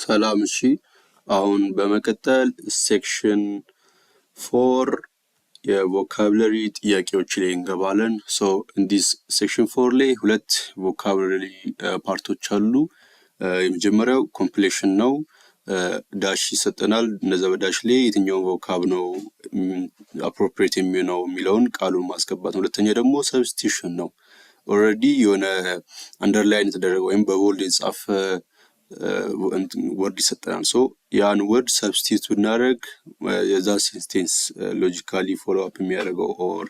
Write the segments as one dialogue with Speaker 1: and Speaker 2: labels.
Speaker 1: ሰላም እሺ አሁን በመቀጠል ሴክሽን 4 የቮካብለሪ ጥያቄዎች ላይ እንገባለን so in this section 4 ላይ ሁለት ቮካብለሪ ፓርቶች አሉ የመጀመሪያው ኮምፕሌሽን ነው ዳሽ ይሰጠናል እነዛ በዳሽ ላይ የትኛው ቮካብ ነው appropriate የሚለውን ቃሉን ማስገባት ነው ሁለተኛ ደግሞ substitution ነው already የሆነ underline የተደረገ ወይም በቦልድ የተጻፈ word ይሰጠናል so ያን word substitute ብናደርግ የዛ sentence logically follow up የሚያደርገው or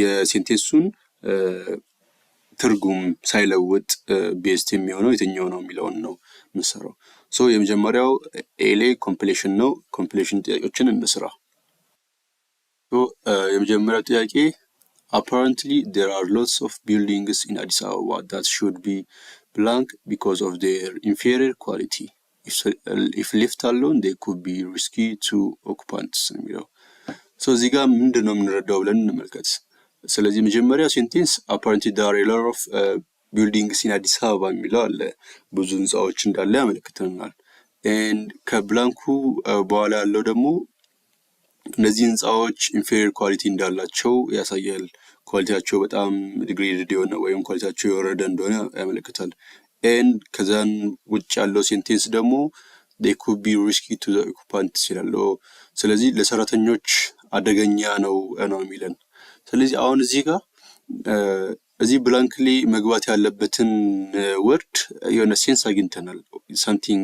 Speaker 1: የሴንቴንሱን ትርጉም ሳይለውጥ ቤስት የሚሆነው የትኛው ነው የሚለውን ነው መስራው so የመጀመሪያው ኤሌ ኮምፕሌሽን ነው ኮምፕሌሽን ጥያቄዎችን እንስራ so የመጀመሪያው ጥያቄ apparently there are lots of buildings in Addis Ababa that should be blank because of their inferior quality. If left alone, they could be risky to occupants. So እዚህ ጋር ምንድነው የምንረዳው ብለን እንመልከት ስለዚህ መጀመሪያ ሴንቴንስ apparently there are a lot of buildings in Addis Ababa የሚለው አለ ብዙ ህንጻዎች እንዳለ ያመለክተናል and ከብላንኩ በኋላ ያለው ደግሞ እነዚህ ህንጻዎች inferior quality እንዳላቸው ያሳያል ኳሊቲያቸው በጣም ዲግሬድድ የሆነ ወይም ኳሊቲያቸው የወረደ እንደሆነ ያመለክታል and ከዛን ውጭ ያለው ሴንቴንስ ደግሞ they could be risky to the occupants ይላል ስለዚህ ለሰራተኞች አደገኛ ነው የሚለን ስለዚህ አሁን እዚህ ጋር እዚህ ብላንክሊ መግባት ያለበትን ወርድ የሆነ ሴንስ አግኝተናል something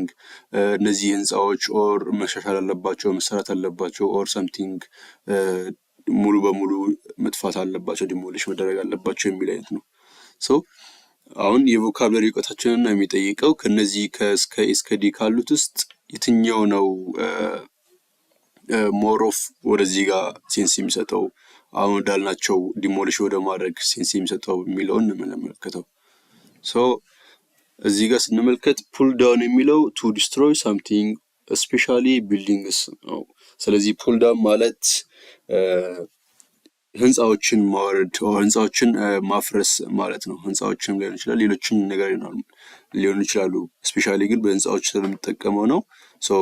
Speaker 1: እነዚህ ህንጻዎች or መሻሻል አለባቸው መሰራት አለባቸው or something ሙሉ በሙሉ መጥፋት አለባቸው ዲሞሊሽ መደረግ አለባቸው የሚል አይነት ነው so አሁን የቮካብለሪ እውቀታችንን የሚጠይቀው ከነዚህ ከእስከ ዲ ካሉት ውስጥ የትኛው ነው ሞር ኦፍ ወደዚህ ጋር ሴንስ የሚሰጠው አሁን እንዳልናቸው ዲሞሊሽ ወደ ማድረግ ሴንስ የሚሰጠው የሚለውን እንመለከተው so እዚህ ጋር ስንመልከት pull down የሚለው to destroy something especially buildings ነው ስለዚህ pull down ማለት ህንጻዎችን ማውረድ ህንጻዎችን ማፍረስ ማለት ነው ህንጻዎችን ሊሆን ይችላል ሌሎችን ነገር ሊሆን ይችላሉ especially ግን በህንጻዎች ስለምንጠቀመው ነው so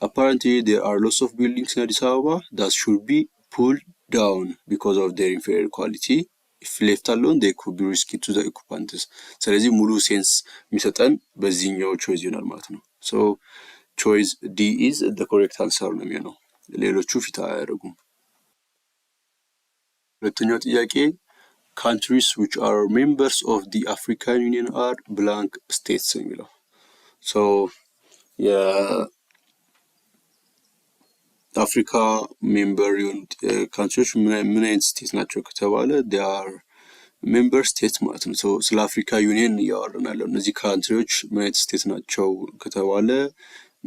Speaker 1: apparently there are lots of buildings in Addis Ababa that should be pulled down because of their inferior quality if left alone they could be risky to the occupants ስለዚህ ሙሉ ሴንስ የሚሰጠን በዚህኛው ቾይስ ይሆናል ማለት ነው so choice D is the correct answer ነው የሚሆነው ሌሎቹ ፊት አያደርጉም ሁለተኛው ጥያቄ countries which are members of the African Union are blank states የሚለው so አፍሪካ ሜምበር የሆኑት ካንትሪዎች ምን አይነት ስቴት ናቸው ከተባለ they are member states ማለት ነው so ስለ አፍሪካ ዩኒየን እያወራን ያለው እነዚህ ካንትሪዎች ምን አይነት ስቴት ናቸው ከተባለ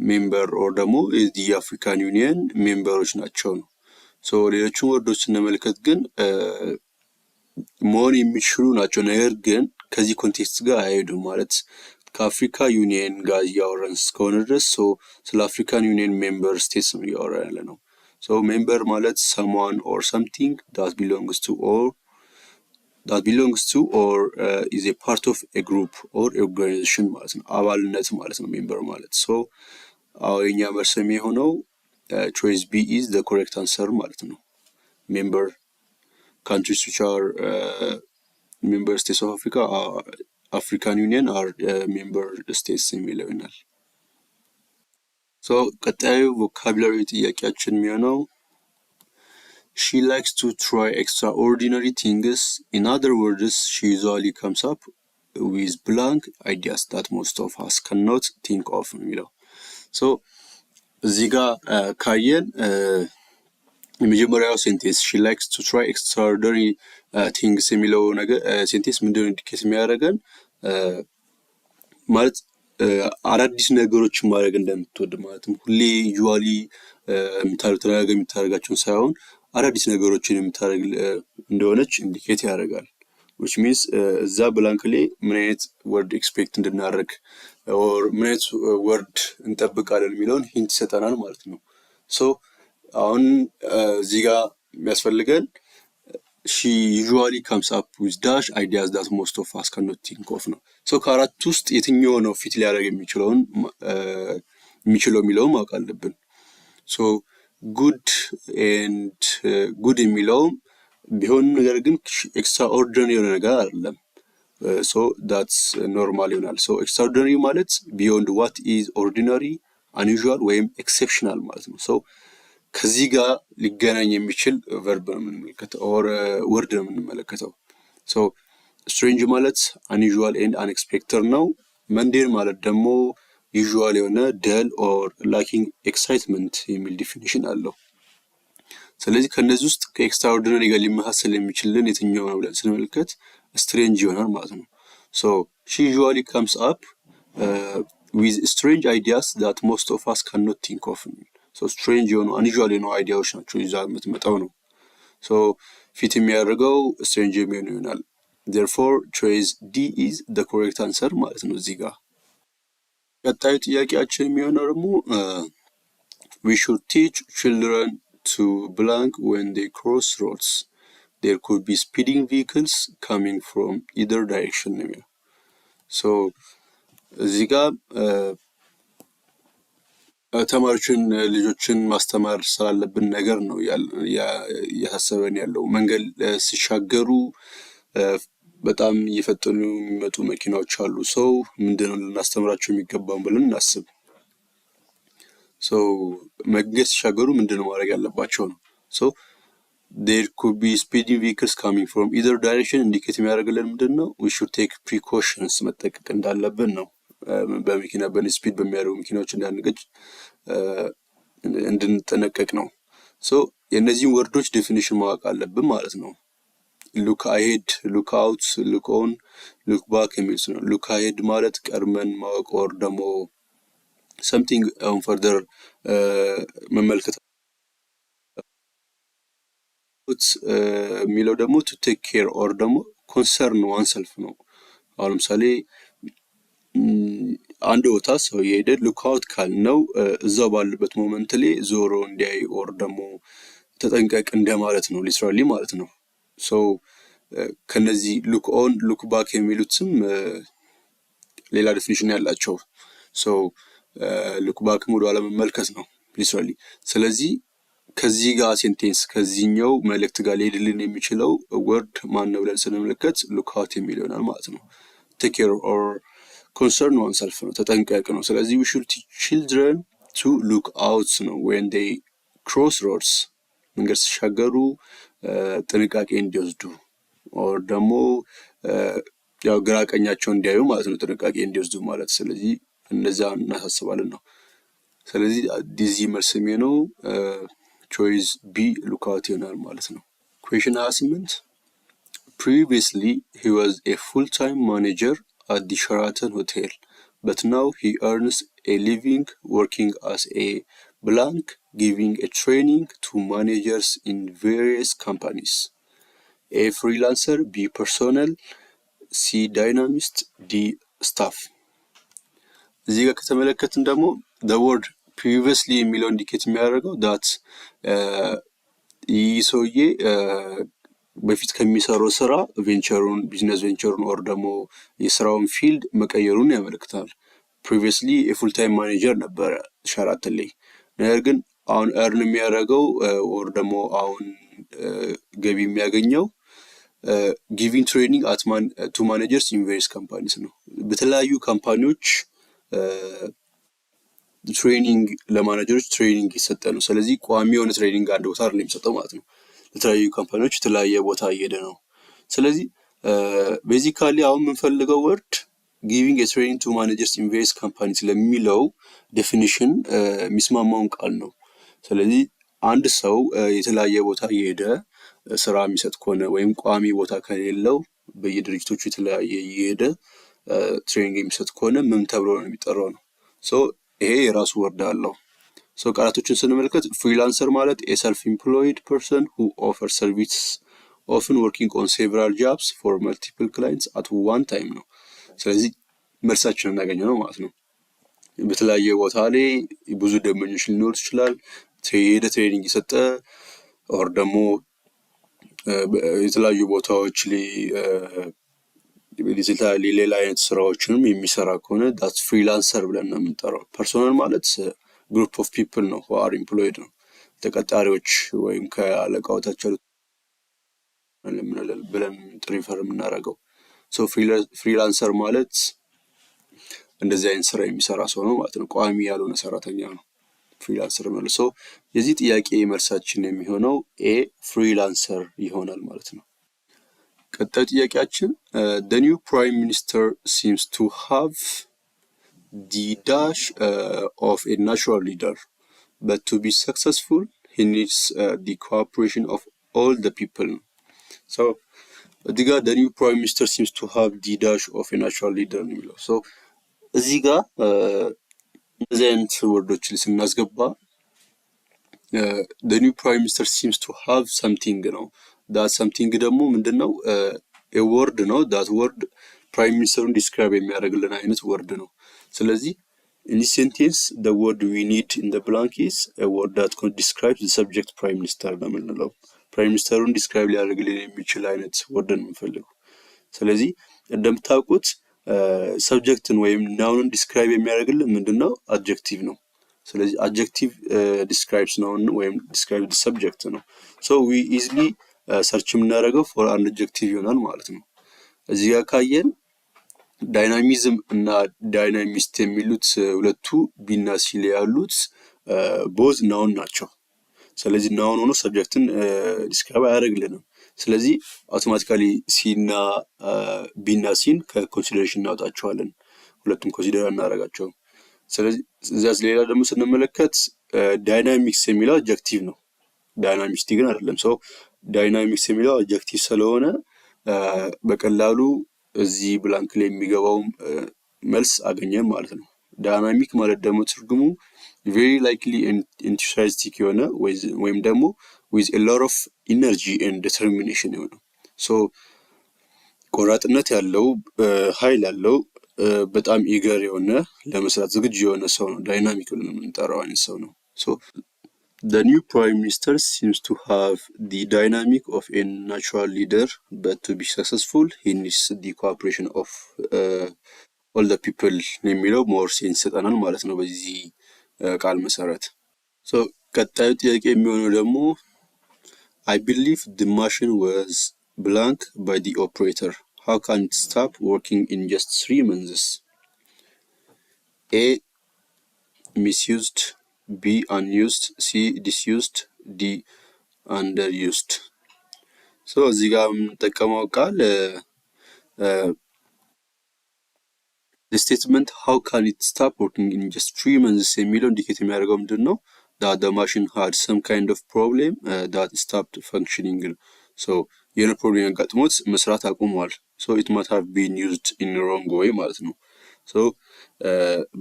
Speaker 1: ሜምበር or ደግሞ የአፍሪካን ዩኒየን ሜምበሮች ናቸው ነው so ሌሎቹን ወርዶች ስንመለከት ግን መሆን የሚችሉ ናቸው ነገር ግን ከዚህ ኮንቴክስት ጋር አይሄዱም ማለት ከአፍሪካ ዩኒየን ጋር ያወራን እስከሆነ ድረስ so ስለ አፍሪካን ዩኒየን ሜምበር ስቴትስ ነው ያወራን ያለ ነው so ሜምበር ማለት someone or something that belongs to or is a part of a group or organization ማለት ነው አባልነት ማለት ነው ሜምበር ማለት so የኛ መልስ የሚሆነው choice B is the correct answer ማለት ነው member countries which are member states of Africa are African Union are member states የሚለው ይሆናል so ቀጣዩ ቮካቡላሪ ጥያቄያችን የሚሆነው she likes to try extraordinary things in other words she usually comes up with blank ideas that most of us cannot think of የሚለው so እዚህ ጋር ካየን የመጀመሪያው ሴንቴንስ she likes to try extraordinary things የሚለው ነገር ሴንቴንስ ምንድነው ኢንዲኬት የሚያደርገን ማለት አዳዲስ ነገሮችን ማድረግ እንደምትወድ ማለት ነው ሁሌ ዩዋሊ የምታደርጋቸውን ሳይሆን አዳዲስ ነገሮችን የምታደርግ እንደሆነች ኢንዲኬት ያደርጋል which means እዛ ብላንክ ላይ ምን አይነት ወርድ ኤክስፔክት እንድናደርግ or ምን አይነት ወርድ እንጠብቃለን የሚለውን ሂንት ይሰጠናል ማለት ነው so አሁን እዚህ ጋር የሚያስፈልገን she usually comes up with dash ideas that most of us cannot think of ነው። ሰው ከአራት ውስጥ የትኛው ነው ፊት ሊያደርግ የሚችለው የሚለውን ማወቅ አለብን። ሶ ጉድ ኤንድ ጉድ የሚለውም ቢሆን ነገር ግን ኤክስትራኦርዲነሪ የሆነ ነገር አይደለም። ሶ ዳትስ ኖርማል ይሆናል። ሶ ኤክስትራኦርዲነሪ ማለት ቢዮንድ ዋት ኢዝ ኦርዲነሪ፣ አንዩዥዋል ወይም ኤክሴፕሽናል ማለት ነው። ሶ ከዚህ ጋር ሊገናኝ የሚችል ቨርብ ነው የምንመለከተው ኦር ወርድ ነው የምንመለከተው። ሶ ስትሬንጅ ማለት አንዩዥዋል ኤንድ አንኤክስፔክተድ ነው። መንዴን ማለት ደግሞ ዩዥዋል የሆነ ደል ኦር ላኪንግ ኤክሳይትመንት የሚል ዲፊኒሽን አለው። ስለዚህ ከነዚህ ውስጥ ከኤክስትራኦርዲነሪ ጋር ሊመሳሰል የሚችልን የትኛው ነው ብለን ስንመለከት ስትሬንጅ ይሆናል ማለት ነው። ሶ ሺ ዩዥዋሊ ካምስ አፕ ዊዝ ስትሬንጅ አይዲያስ ዳት ሞስት ኦፍ አስ ካንኖት ቲንክ ኦፍ። ሶ ስትሬንጅ የሆኑ አንዩዥዋል የሆኑ አይዲያዎች ናቸው ይዛ የምትመጣው ነው። ሶ ፊት የሚያደርገው ስትሬንጅ የሚሆኑ ይሆናል። ዴርፎር ቾይስ ዲ ኢዝ ዘ ኮሬክት አንሰር ማለት ነው እዚህ ጋር። ቀጣዩ ጥያቄያችን የሚሆነው ደግሞ we should teach children to blank when they cross roads. There could be speeding vehicles coming from either direction. So እዚህ ጋር ተማሪዎችን ልጆችን ማስተማር ስላለብን ነገር ነው ያሳሰበን ያለው። መንገድ ሲሻገሩ በጣም እየፈጠኑ የሚመጡ መኪናዎች አሉ። ሰው ምንድነው ልናስተምራቸው የሚገባውን ብለን እናስብ። ሶ መንገድ ሲሻገሩ ምንድነው ማድረግ ያለባቸው ነው። ሶ there could be speeding vehicles coming from either direction ኢንዲኬት የሚያደርግልን ምንድነው we should take precautions መጠንቀቅ እንዳለብን ነው። በመኪና በስፒድ በሚያደርጉ መኪናዎች እንዳንገጭ እንድንጠነቀቅ ነው። ሶ የእነዚህን ወርዶች ዴፊኒሽን ማወቅ አለብን ማለት ነው። ሉክ አሄድ፣ ሉክ አውት፣ ሉክ ኦን፣ ሉክ ባክ የሚሉት ነው። ሉክ አሄድ ማለት ቀድመን ማወቅ ኦር ደግሞ something further መመልከት የሚለው ደግሞ to take care or ደግሞ concern oneself ነው። አሁን ለምሳሌ አንድ ቦታ ሰው እየሄደ ሉክ አውት ካልነው እዛው ባለበት ሞመንት ላይ ዞሮ እንዲያይ ኦር ደግሞ ተጠንቀቅ እንደማለት ነው ሊትራሊ ማለት ነው። ሶ ከነዚህ ሉክ ኦን ሉክ ባክ የሚሉትም ሌላ ዴፊኒሽን ያላቸው። ሶ ሉክ ባክ ሙሉ አለመመልከት ነው ሊትራሊ። ስለዚህ ከዚህ ጋር ሴንቴንስ ከዚህኛው መልእክት ጋር ሊሄድልን የሚችለው ወርድ ማን ነው ብለን ስንመለከት ሉክ አውት የሚለው ይሆናል ማለት ነው። ቴክ ኬር ኦር ኮንሰርን ዋንሰልፍ ነው፣ ተጠንቀቅ ነው። ስለዚህ we should teach children to look out ነው when they cross roads መንገድ ሲሻገሩ ጥንቃቄ እንዲወስዱ ኦር ደግሞ ያው ግራ ቀኛቸው እንዲያዩ ማለት ነው፣ ጥንቃቄ እንዲወስዱ ማለት። ስለዚህ እነዛ እናሳስባለን ነው። ስለዚህ ዲዚ መልስ የሚሆነው ቾይስ ቢ ሉክ አውት ይሆናል ማለት ነው። ኩዌሽን 28 previously he was a full-time manager at the Sheraton Hotel, but now he earns a living working as a blank, giving a training to managers in various companies. A freelancer, B personnel, C dynamist, D staff. እዚህ ጋር ከተመለከትን ደግሞ the word previously የሚለው ኢንዲኬት የሚያደርገው that ይህ ሰውዬ በፊት ከሚሰራው ስራ ቬንቸሩን ቢዝነስ ቬንቸሩን ኦር ደግሞ የስራውን ፊልድ መቀየሩን ያመለክታል። ፕሪቪየስሊ የፉል ታይም ማኔጀር ነበረ ሸራተን ላይ። ነገር ግን አሁን እርን የሚያደርገው ኦር ደግሞ አሁን ገቢ የሚያገኘው ጊቪንግ ትሬኒንግ ቱ ማኔጀርስ ኢን ቬሪየስ ካምፓኒስ ነው። በተለያዩ ካምፓኒዎች ትሬኒንግ ለማኔጀሮች ትሬኒንግ ይሰጠ ነው። ስለዚህ ቋሚ የሆነ ትሬኒንግ አንድ ቦታ አይደለም የሚሰጠው ማለት ነው። ለተለያዩ ካምፓኒዎች የተለያየ ቦታ እየሄደ ነው። ስለዚህ ቤዚካሊ አሁን የምንፈልገው ወርድ ጊቪንግ ኤ ትሬኒንግ ቱ ማኔጀርስ ኢን ቬሪየስ ካምፓኒስ ለሚለው ዴፊኒሽን የሚስማማውን ቃል ነው። ስለዚህ አንድ ሰው የተለያየ ቦታ እየሄደ ስራ የሚሰጥ ከሆነ ወይም ቋሚ ቦታ ከሌለው በየድርጅቶቹ የተለያየ እየሄደ ትሬኒንግ የሚሰጥ ከሆነ ምን ተብሎ ነው የሚጠራው ነው። ሶ ይሄ የራሱ ወርድ አለው። ሶ ቃላቶችን ስንመለከት ፍሪላንሰር ማለት a self-employed person who offers service often working on several jobs for multiple clients at one time ነው። ስለዚህ መልሳችንን እናገኘው ነው ማለት ነው። በተለያየ ቦታ ላይ ብዙ ደንበኞች ሊኖር ይችላል። የሄደ ትሬኒንግ የሰጠ ኦር ደግሞ የተለያዩ ቦታዎች ላይ ሌላ አይነት ስራዎችንም የሚሰራ ከሆነ ዳት ፍሪላንሰር ብለን ነው የምንጠራው። ፐርሶናል ማለት ግሩፕ ኦፍ ፒፕል ነው አር ኢምፕሎይድ ነው ተቀጣሪዎች ወይም ከአለቃዎቻቸው ብለን ሪፈር የምናደርገው። ሶ ፍሪላንሰር ማለት እንደዚህ አይነት ስራ የሚሰራ ሰው ነው ማለት ነው። ቋሚ ያልሆነ ሰራተኛ ነው ፍሪላንሰር ማለት። ሶ የዚህ ጥያቄ መልሳችን የሚሆነው ኤ ፍሪላንሰር ይሆናል ማለት ነው። ቀጣዩ ጥያቄያችን the new prime minister seems to have the dash of a natural leader, but to be successful he needs the cooperation of all the people. So እዚህ ጋር the new prime minister seems to have the dash of a natural leader ነው የሚለው። ሶ እዚህ ጋር እነዚህ አይነት ወርዶችን ስናስገባ the new prime minister seems to have something ነው። that something ደግሞ ምንድነው? a word ነው። that word prime ministerን ዲስክራይብ የሚያደርግልን አይነት ወርድ ነው። ስለዚህ in this sentence the word we need in the blank is a word that describes the subject prime minister ነው የምንለው። ፕራይም ሚኒስተሩን ዲስክራይብ ሊያደርግልን የሚችል አይነት ወርድ ነው የምንፈልገው። ስለዚህ እንደምታውቁት ሰብጀክትን ወይም ናውንን ዲስክራይብ የሚያደርግልን ምንድነው? አድጀክቲቭ ነው። ስለዚህ አድጀክቲቭ ዲስክራይብስ ናውን ወይም ዲስክራይብ ዘ ሰብጀክት ነው። ሶ ዊ ኢዝሊ ሰርች የምናደርገው ፎር አን አድጀክቲቭ ይሆናል ማለት ነው። እዚህ ጋር ካየን ዳይናሚዝም እና ዳይናሚስት የሚሉት ሁለቱ ቢና ሲ ላይ ያሉት ቦዝ ናውን ናቸው። ስለዚህ ናውን ሆኖ ሰብጀክትን ዲስክራይብ አያደርግልንም። ስለዚህ አውቶማቲካሊ ሲና ቢና ሲን ከኮንሲደሬሽን እናወጣቸዋለን። ሁለቱም ኮንሲደር እናደርጋቸውም። ስለዚህ እዚያስ ሌላ ደግሞ ስንመለከት ዳይናሚክስ የሚለው አድጀክቲቭ ነው። ዳይናሚስቲ ግን አይደለም። ሰው ዳይናሚክስ የሚለው አድጀክቲቭ ስለሆነ በቀላሉ እዚህ ብላንክ ላይ የሚገባው መልስ አገኘን ማለት ነው። ዳይናሚክ ማለት ደግሞ ትርጉሙ very likely enthusiastic የሆነ ወይም ደግሞ with a lot of energy and determination የሆነ so ቆራጥነት ያለው ኃይል ያለው በጣም ኢገር የሆነ ለመስራት ዝግጁ የሆነ ሰው ነው ዳይናሚክ ብለን የምንጠራው አይነት ሰው ነው። so the new prime minister seems to have the dynamic of a natural leader, but to be successful he needs the cooperation of all the people የሚለው ሞር ሴንስ ይሰጠናል ማለት ነው በዚህ ቃል መሰረት። so ቀጣዩ ጥያቄ የሚሆነው ደግሞ I believe the machine was blank by the operator. How can it stop working in just 3 months? A. Misused, B. Unused, C. Disused, D. Underused. so እዚህ ጋር የምንጠቀመው ቃል the statement how can it stop working in just 3 months የሚለው ኢንዲኬት የሚያደርገው ምንድነው? that the machine had some kind of problem that stopped functioning. so የሆነ ፕሮብሌም ያጋጥሞት መስራት አቁሟል። so it might have been used in the wrong way ማለት ነው። so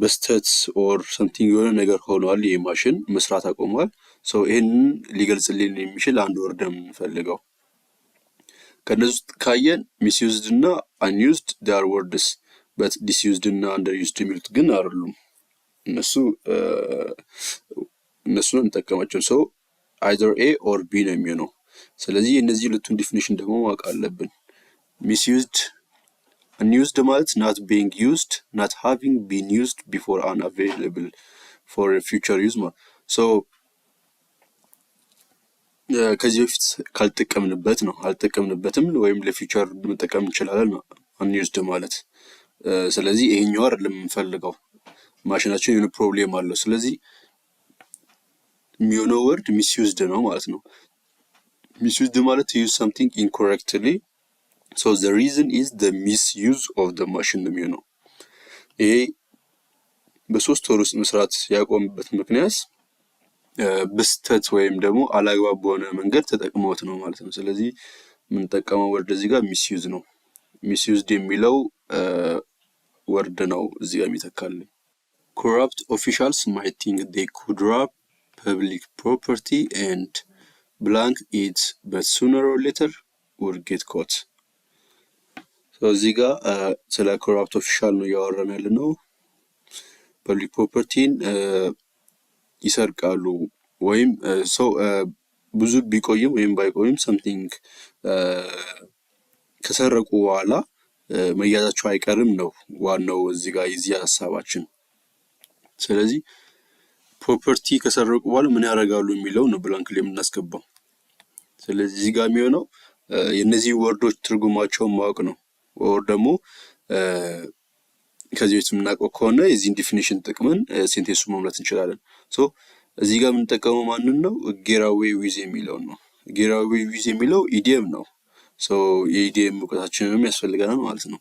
Speaker 1: በስተት or something የሆነ ነገር ሆኗል ይሄ ማሽን መስራት አቁሟል። so ይሄንን ሊገልጽልን የሚችል አንድ ወርድ ነው የምንፈልገው። ከነዚህ ካየን misused እና unused they are words, but disused እና underused የሚሉት ግን አይደሉም። እነሱን እንጠቀማቸው። so either A or B ነው የሚሆነው። ስለዚህ እነዚህ ሁለቱን ዲፊኒሽን ደግሞ ማወቅ አለብን። misused unused ማለት not being used, not having been used before and available for future use ማለት so ከዚህ በፊት ካልተጠቀምንበት ነው አልተጠቀምንበትም ወይም ለፊውቸር መጠቀም እንችላለን unused ማለት። ስለዚህ ይሄኛው አይደለም የምንፈልገው ማሽናችን የሆነ ፕሮብሌም አለው። ስለዚህ የሚሆነው ወርድ misused ነው ማለት ነው። misused ማለት to use something incorrectly, so the reason is the misuse of the machine ነው የሚሆነው። ይሄ በሶስት ወር ውስጥ መስራት ያቆምበት ምክንያት በስተት ወይም ደግሞ አላግባብ በሆነ መንገድ ተጠቅመውት ነው ማለት ነው። ስለዚህ የምንጠቀመው ወርድ እዚህ ጋር misuse ነው። misused የሚለው ወርድ ነው እዚህ ጋር የሚተካልኝ። corrupt officials might think they could rob public property and blank it, but sooner or later would get caught. so እዚህ ጋር ስለ corrupt official ነው ያወራን ያለነው። public property ይሰርቃሉ ወይም ሰው ብዙ ቢቆይም ወይም ባይቆይም something ከሰረቁ በኋላ መያዛቸው አይቀርም ነው ዋናው እዚህ ጋር የዚህ ሐሳባችን። ስለዚህ ፕሮፐርቲ ከሰረቁ በኋላ ምን ያደርጋሉ የሚለው ነው ብላንክ ላይ የምናስገባው። ስለዚህ እዚህ ጋር የሚሆነው የነዚህ ወርዶች ትርጉማቸውን ማወቅ ነው። ወር ደግሞ ከዚህ በፊት የምናውቀው ከሆነ የዚህን ዲፊኒሽን ጥቅምን ሴንቴንሱ መምላት እንችላለን። ሶ እዚህ ጋር የምንጠቀመው ማንን ነው? ጌራዌ ዊዝ የሚለውን ነው። ጌራዌ ዊዝ የሚለው ኢዲየም ነው። ሶ የኢዲየም እውቀታችንንም ያስፈልገናል ማለት ነው።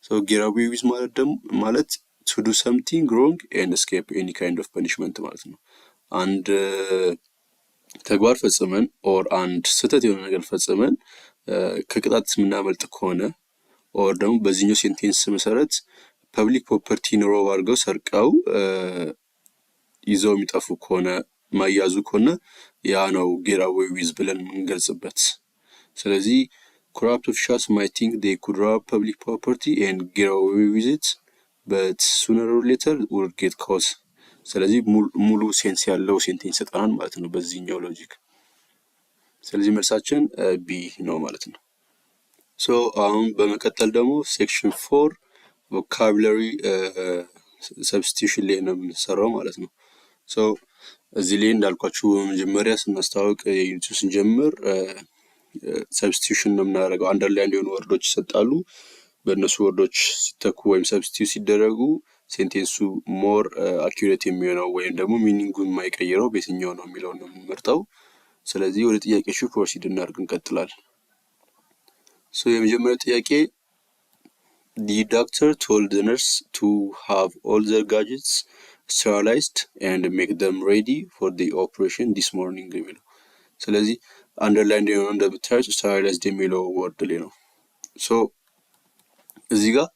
Speaker 1: ሶ ጌራዌ ዊዝ ማለት ደግሞ ማለት to do something wrong and escape any kind of punishment ማለት ነው። አንድ ተግባር ፈጽመን ኦር አንድ ስህተት የሆነ ነገር ፈጽመን ከቅጣት የምናመልጥ ከሆነ ኦር ደግሞ በዚህኛው ሴንቴንስ መሰረት ፐብሊክ ፕሮፐርቲ ሮብ አድርገው ሰርቀው ይዘው የሚጠፉ ከሆነ ማያዙ ከሆነ ያ ነው ጌራዌ ዊዝ ብለን የምንገልጽበት። ስለዚህ corrupt officials might think they could rob public property and get away with it, but sooner or later would get caught. ስለዚህ ሙሉ ሴንስ ያለው ሴንቴንስ ይሰጠናል ማለት ነው በዚህኛው ሎጂክ። ስለዚህ መልሳችን ቢ ነው ማለት ነው። ሶ አሁን በመቀጠል ደግሞ ሴክሽን 4 ቮካቡላሪ ሰብስቲቱሽን ላይ ነው የምንሰራው ማለት ነው። ሶ እዚህ ላይ እንዳልኳችሁ በመጀመሪያ ስናስተዋውቅ የዩኒቱ ስንጀምር ሰብስቲቱሽን ነው የምናደርገው። አንደርላይን የሆኑ ወርዶች ይሰጣሉ። በእነሱ ወርዶች ሲተኩ ወይም ሰብስቲቱ ሲደረጉ ሴንቴንሱ ሞር አኪዩሬት የሚሆነው ወይም ደግሞ ሚኒንጉን የማይቀይረው በየትኛው ነው የሚለውን ነው የምንመርጠው። ስለዚህ ወደ ጥያቄዎቹ ፕሮሲድ እናድርግ እንቀጥላለን። ሶ የመጀመሪያው ጥያቄ the doctor told the nurse to have all their gadgets sterilized and make them ready for the operation this morning የሚለው። ስለዚህ አንደርላይን የሆነ እንደምታዩት sterilized የሚለው ወርድ ላይ ነው። ሶ እዚህ ጋር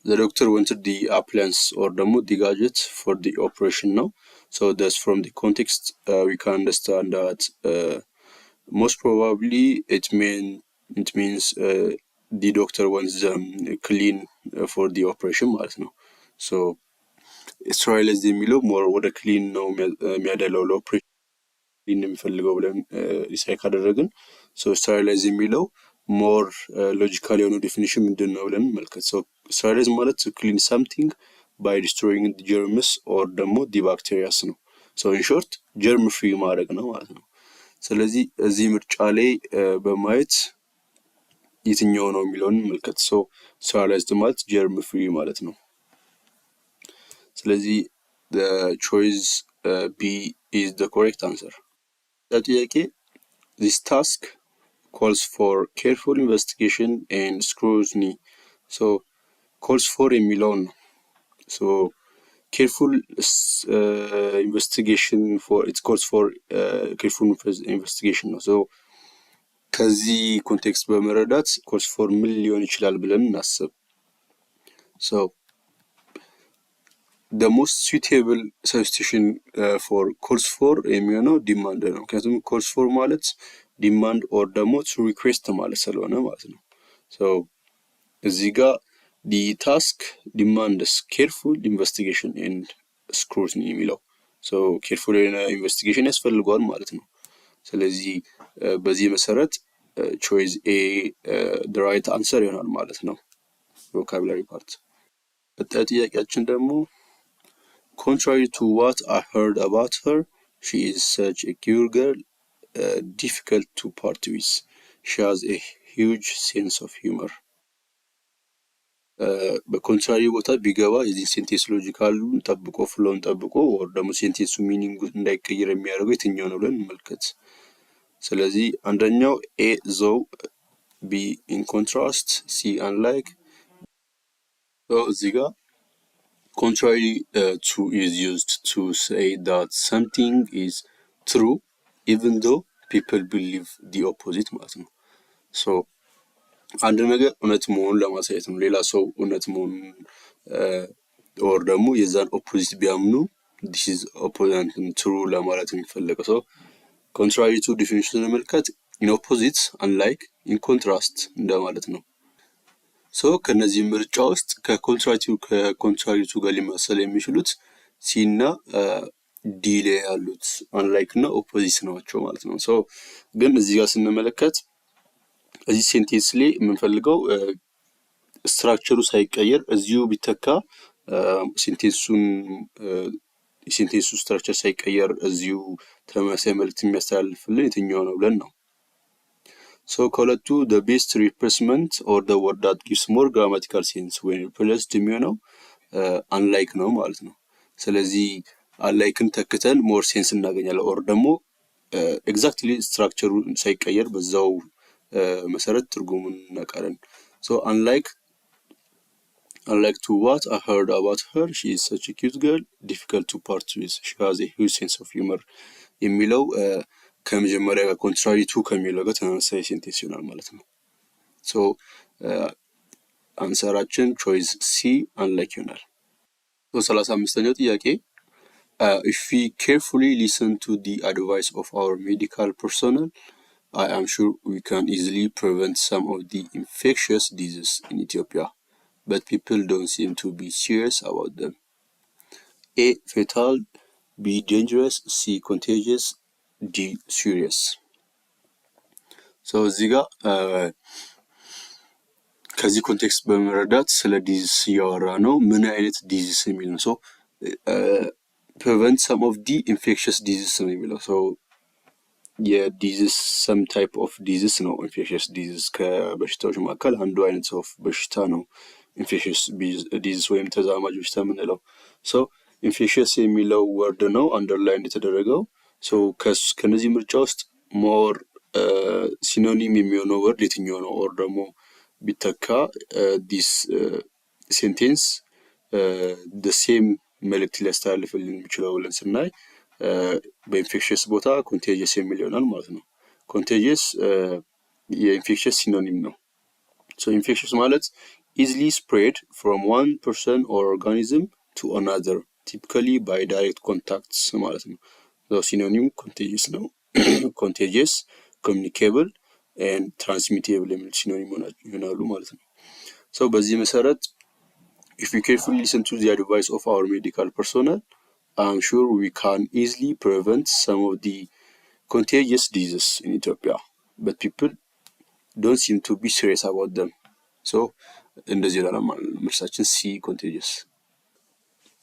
Speaker 1: the doctor wanted the appliance or the gadget for the operation now. So thus from the context we can understand that most probably it means the doctor wants them clean for the operation ማለት ነው። So sterilized የሚለው more ወደ clean ነው የሚያደላው ለኦፕሬሽን clean የሚፈልገው ብለን ዲሳይድ ካደረግን so sterilized የሚለው ሞር ሎጂካል የሆነ ዴፊኒሽን ምንድን ነው ብለን መልከት። ሶ ስተራይላይዝ ማለት to clean something by destroying the germs or ደግሞ the bacteria ነው። ሶ ኢን ሾርት ጀርም ፍሪ ማድረግ ነው ማለት ነው። ስለዚህ እዚህ ምርጫ ላይ በማየት የትኛው ነው የሚለውን መልከት። ሶ ስተራይላይዝድ ማለት ጀርም ፍሪ ማለት ነው። ስለዚህ the choice B is the correct answer። ጥያቄ this task calls for careful investigation and scrutiny. So calls for የሚለውን ነው። So careful investigation for it calls for careful investigation ነው። So ከዚህ ኮንቴክስት በመረዳት calls for ምን ሊሆን ይችላል ብለን እናስብ። So the most suitable substitution for calls for የሚሆነው demand ነው። ምክንያቱም calls for ማለት ዲማንድ ኦር ደግሞ ቱ ሪኩዌስት ማለት ስለሆነ ማለት ነው። ሶ እዚህ ጋር ዲ ታስክ ዲማንድስ ኬርፉል ኢንቨስቲጌሽን ኤንድ ስክሩቲኒ የሚለው ሶ ኬርፉል የሆነ ኢንቨስቲጌሽን ያስፈልገዋል ማለት ነው። ስለዚህ በዚህ መሰረት ቾይስ ኤ the right answer ይሆናል ማለት ነው። ቮካቡላሪ ፓርት። ጥያቄያችን ደግሞ contrary to what I heard about her, she is such a cute girl, difficult to part with. She has a huge sense of humor. በኮንትራሪ ቦታ ቢገባ የዚህ ሴንቴንስ ሎጂካሉን ጠብቆ ፍሎውን ጠብቆ ወር ደግሞ ሴንቴንሱ ሚኒንጉ እንዳይቀየር የሚያደርገው የትኛው ነው ብለን እንመልከት። ስለዚህ አንደኛው ኤ ዞው፣ ቢ ኢን ኮንትራስት፣ ሲ አንላይክ። እዚህ ጋር contrary to is used to say that something is true even though people believe the opposite ማለት ነው። so አንድ ነገር እውነት መሆኑን ለማሳየት ነው። ሌላ ሰው እውነት መሆኑን or ደግሞ የዛን ኦፖዚት ቢያምኑ this is opposite true ለማለት የሚፈልገው። so contrary to definition ለመልከት in opposite, unlike, in contrast እንደማለት ነው። ሶ ከነዚህ ምርጫ ውስጥ ከኮንትራሪቱ ጋር ሊመሰል የሚችሉት ሲ እና ዲ ላይ ያሉት አንላይክ እና ኦፖዚት ናቸው ማለት ነው። ሶ ግን እዚህ ጋር ስንመለከት እዚህ ሴንቴንስ ላይ የምንፈልገው ስትራክቸሩ ሳይቀየር እዚሁ ቢተካ ሴንቴንሱ ስትራክቸር ሳይቀየር እዚሁ ተመሳሳይ መልእክት የሚያስተላልፍልን የትኛው ነው ብለን ነው። ሶ ከሁለቱ the best replacement or the word that gives more grammatical sense when replaced የሚሆነው unlike ነው ማለት ነው። ስለዚህ unlikeን ተክተን more sense እናገኛለን or ደግሞ exactly ስትራክቸሩ ሳይቀየር በዛው መሰረት ትርጉሙን እናውቃለን። ሶ unlike to what I heard about her, she is such a cute girl, difficult to part with, she has a huge sense of humor የሚለው ከመጀመሪያ ጋር contrary to ከሚለው ጋር ተመሳሳይ ሴንቴንስ ይሆናል ማለት ነው። ሶ አንሰራችን choice C unlike ይሆናል። ሶ 35ኛው ጥያቄ if we carefully listen to the advice of our medical personnel, I am sure we can easily prevent some of the infectious diseases in Ethiopia, but people don't seem to be serious about them. A. Fatal, B. Dangerous, C. Contagious, D. Serious. So እዚህ ጋር ከዚህ ኮንቴክስት በመረዳት ስለ ዲዚዝ እያወራ ነው። ምን አይነት ዲዚዝ የሚል ነው። ሶ prevent some of the infectious diseases ነው የሚለው። ሶ የዲዚዝ ሰም ታይፕ ኦፍ ዲዚዝ ነው ኢንፌክሽስ ዲዚዝ ከበሽታዎች መካከል አንዱ አይነት ኦፍ በሽታ ነው ኢንፌክሽስ ዲዚዝ ወይም ተዛማጅ በሽታ የምንለው። ሶ ኢንፌክሽስ የሚለው ወርድ ነው አንደርላይን የተደረገው። ሶ ከነዚህ ምርጫ ውስጥ ሞር ሲኖኒም የሚሆነው ወርድ የትኛው ነው? ኦር ደግሞ ቢተካ ዲስ ሴንቴንስ the same መልእክት ሊያስተላልፍልን የሚችለው ብለን ስናይ በኢንፌክሽስ ቦታ ኮንቴጂየስ የሚል ይሆናል ማለት ነው። ኮንቴጂየስ የኢንፌክሽስ ሲኖኒም ነው። ሶ ኢንፌክሽስ ማለት easily spread from one person or organism to another, typically by direct contacts ማለት ነው። ሲኖኒም ኮንቴጂየስ ነው። ኮንቴጂየስ፣ ኮሚኒኬብል and transmittable የሚል ሲኖኒም ይሆናሉ ማለት ነው። ሶ በዚህ መሰረት if we carefully listen to the advice of our medical personnel, I'm sure we can easily prevent some of the contagious diseases in Ethiopia, but people don't seem to be serious about them. So እንደዚህ ይላል መልሳችን ሲ contagious።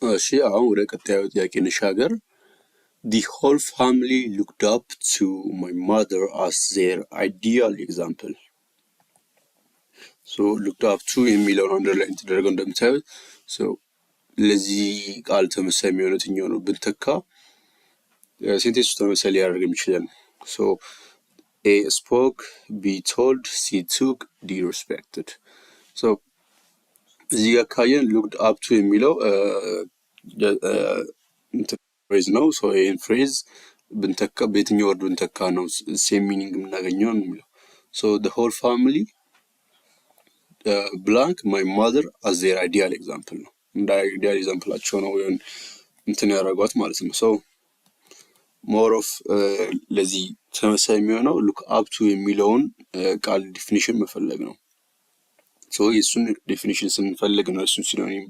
Speaker 1: እሺ አሁን ወደ ቀጣዩ ጥያቄ እንሻገር። The whole family looked up to my mother as their ideal example. So looked up to የሚለውን አንደርላይን ተደረገው እንደምታዩት። ሶ ለዚህ ቃል ተመሳሳይ የሚሆነው የትኛው ነው ብንተካ ሴንቴንሱ ተመሳሳይ ሊያደርግ የሚችላል። ሶ A spoke, B told, C took, D respected. ሶ እዚህ ጋር ካየን looked up to የሚለው ፍሬዝ ነው። ሶ ይህን ፍሬዝ ብንተካ በየትኛው ወርድ ብንተካ ነው ሴም ሚኒንግ የምናገኘው ነው የሚለው። ሶ the whole family blank my mother as their ideal example ነው። እንደ አይዲያል ኤግዛምፕላቸው ነው ወይም እንትን ያደረጓት ማለት ነው። ሶ ሞር ኦፍ ለዚህ ተመሳሳይ የሚሆነው ሉክ አፕ ቱ የሚለውን ቃል ዲፊኒሽን መፈለግ ነው። ሶ የሱን ዲፊኒሽን ስንፈልግ ነው እሱን ሲኖኒም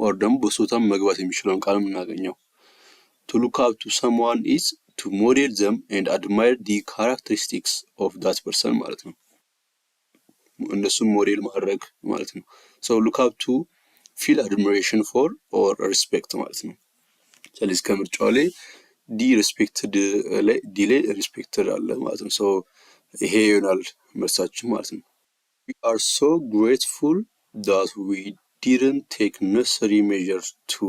Speaker 1: ኦር ደግሞ በሶታም መግባት የሚችለውን ቃል የምናገኘው። to look up to someone is to model them and admire the characteristics of that person ማለት ነው። እነሱን ሞዴል ማድረግ ማለት ነው። ሶ look up to feel admiration for or respect ማለት ነው። ስለዚህ ከምርጫው ላይ ዲ ሪስፔክትድ ላይ ዲ ላይ ሪስፔክትድ አለ ማለት ነው። ሶ ይሄ ይሆናል መልሳችን ማለት ነው። we are so grateful that we didn't take necessary measures to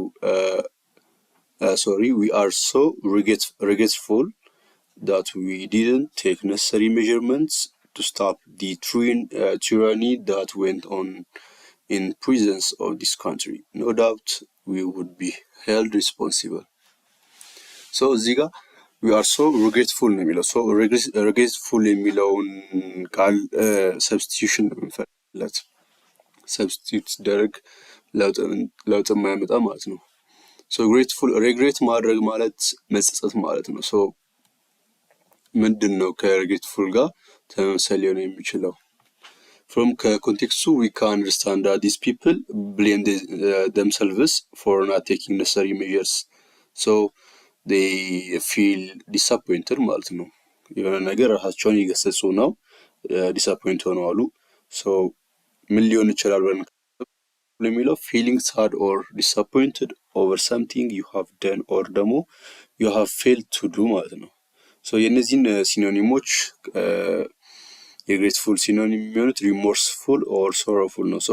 Speaker 1: we are so regretful that we didn't take necessary measurements to stop the tyranny that went on in prisons of this country. No doubt we would be held responsible. So እዚህ ጋር we are so regretful ነው የሚለው። so regretful የሚለውን ቃል substitution ነው የምንፈልግለት። substitute ሲደረግ ለውጥ የማያመጣ ማለት ነው። so grateful regret ማድረግ ማለት መጸጸት ማለት ነው። so ምንድን ነው ከregretful ጋር ተመሳሳይ ሊሆን የሚችለው? from context we can understand that these people blame themselves for not taking necessary measures. so they feel disappointed ማለት ነው። የሆነ ነገር ራሳቸውን እየገሰጹ ነው፣ ዲስአፖይንት ሆነው አሉ። ሶ ምን ሊሆን ይችላል ብለን የሚለው feeling sad or disappointed over something you have done or ደግሞ you have failed to do ማለት ነው። ሶ የእነዚህን ሲኖኒሞች የግሬትፉል ሲኖኒም የሚሆኑት ሪሞርስፉል ኦር ሶሮፉል ነው። ሶ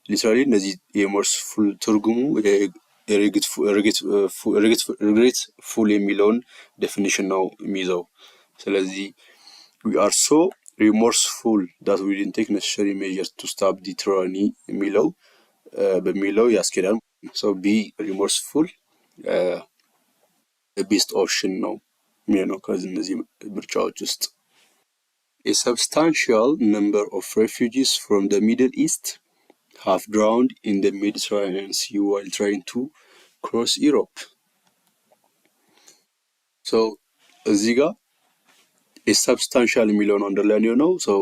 Speaker 1: ሊትራሊ እነዚህ የሪሞርስፉል ትርጉሙ ሪግሬትፉል የሚለውን ዴፊኒሽን ነው የሚይዘው። ስለዚህ we are so remorseful that we didn't take necessary measures to stop the tyranny የሚለው በሚለው ያስኬዳል። ሶ ቢ ሪሞርስፉል ቤስት ኦፕሽን ነው የሚሆነው ከዚህ እነዚህ ምርጫዎች ውስጥ። A substantial number of refugees from the Middle East have drowned in the Mediterranean Sea while trying to cross Europe. So እዚህ ጋር a substantial የሚለውን underline ነው። So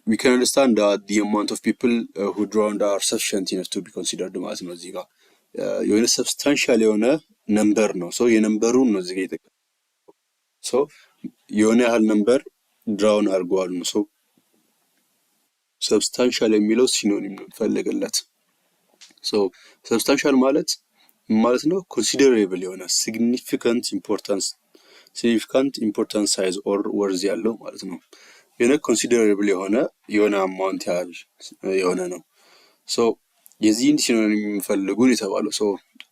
Speaker 1: we can understand that the amount of people who drowned are sufficient enough to be considered ማለት ነው። እዚህ ጋር የሆነ substantial የሆነ ነምበር ነው። So የነምበሩን ነው እዚህ ጋር የተቀመጠው። So የሆነ ያህል ነምበር ድራውን አድርገዋል ነው። ሶ ሰብስታንሻል የሚለው ሲኖኒም ነው ፈለገለት። ሶ ሰብስታንሻል ማለት ነው ኮንሲደሬብል የሆነ ሲግኒፊካንት ኢምፖርታንስ ሳይዝ ኦር ወርዝ ያለው ማለት ነው። የሆነ ኮንሲደሬብል የሆነ አማውንት ያህል የሆነ ነው። ሶ የዚህን ሲኖኒም የሚፈልጉን የተባለው። ሶ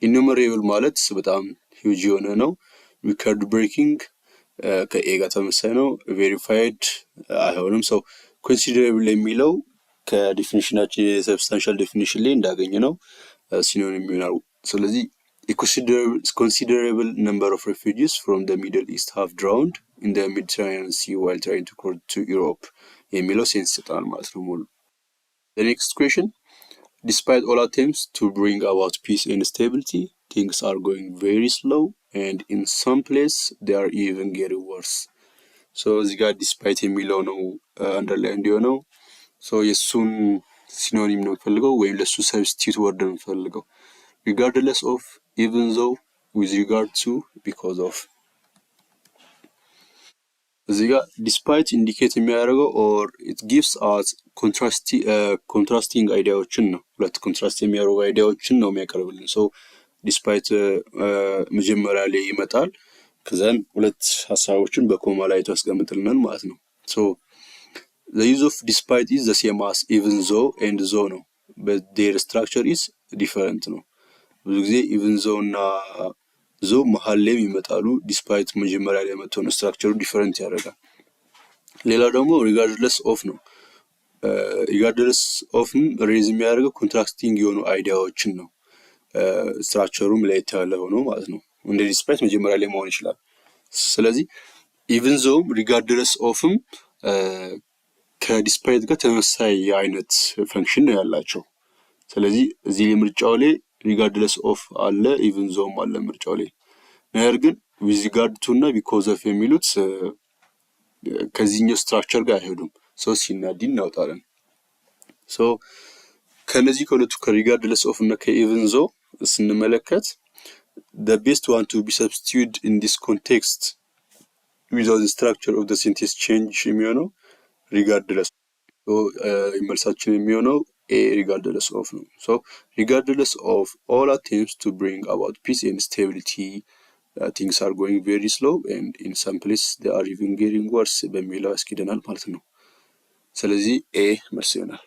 Speaker 1: ኢኑመሬብል ማለት በጣም ሂውጅ የሆነ ነው። ሪከርድ ብሬኪንግ ከኤ ጋር ተመሳሳይ ነው። ቬሪፋይድ አይሆንም። ሰው ኮንሲደሬብል የሚለው ከዲፊኒሽናችን የሰብስታንሻል ዲፊኒሽን ላይ እንዳገኘ ነው ሲኖኒም ይሆናል። ስለዚህ considerable number of refugees from the Middle East have drowned in the Mediterranean Sea while trying to cross to Europe የሚለው ሴንስ ይሰጣል ማለት ነው ሙሉ። The next question, despite all attempts to bring about peace and stability, things are going very slow and in some place they are even getting worse. So እዚህ ጋር ዲስፓይት የሚለው ነው አንደርላይን እንዲሆነው። ሶ የሱን ሲኖኒም ነው የምፈልገው ወይም ለሱ ሰብስቲቱት ወርድ ነው የምፈልገው። regardless of, even though, with regard to, because of። እዚህ ጋር ዲስፓይት ኢንዲኬት የሚያደርገው ኦር ኢት ጊቭስ አስ ኮንትራስቲንግ አይዲያዎችን ነው። ሁለት ኮንትራስት የሚያደርጉ አይዲያዎችን ነው የሚያቀርብልን። ሶ ዲስፓይት መጀመሪያ ላይ ይመጣል፣ ከዛን ሁለት ሀሳቦችን በኮማ ላይ ያስቀምጥልናል ማለት ነው። ሶ the use of despite is the same as even though and though ነው, but their structure is different ነው። ብዙ ጊዜ even though እና though መሀል ላይ ይመጣሉ። ዲስፓይት መጀመሪያ ላይ መጥቶ ነው ስትራክቸሩ ዲፈረንት ያደርጋል። ሌላው ደግሞ regardless of ነው። regardless ofም ሬዝ የሚያደርገው ኮንትራስቲንግ የሆኑ አይዲያዎችን ነው። ስትራክቸሩም ለየት ያለ ሆኖ ማለት ነው። እንደ ዲስፓይት መጀመሪያ ላይ መሆን ይችላል። ስለዚህ ኢቭን ዞም ሪጋርድለስ ኦፍም ከዲስፓይት ጋር ተመሳሳይ አይነት ፈንክሽን ነው ያላቸው። ስለዚህ እዚህ ላይ ምርጫው ላይ ሪጋርድለስ ኦፍ አለ፣ ኢቭን ዞም አለ ምርጫው ላይ። ነገር ግን ዊዝ ሪጋርድ ቱ እና ቢኮዝ ኦፍ የሚሉት ከዚህኛው ስትራክቸር ጋር አይሄዱም። ሶ ሲናዲ እናውጣለን። ሶ ከነዚህ ከሁለቱ ከሪጋርድለስ ኦፍ እና ከኢቭን ዞ ስንመለከት the best one to be substituted in this context without the structure of the sentence change የሚሆነው regardless። so መልሳችን የሚሆነው a regardless of ነው። so regardless of all attempts to bring about peace and stability, things are going very slow and in some places they are even getting worse በሚለው ያስኬደናል ማለት ነው። ስለዚህ a መልስ ይሆናል።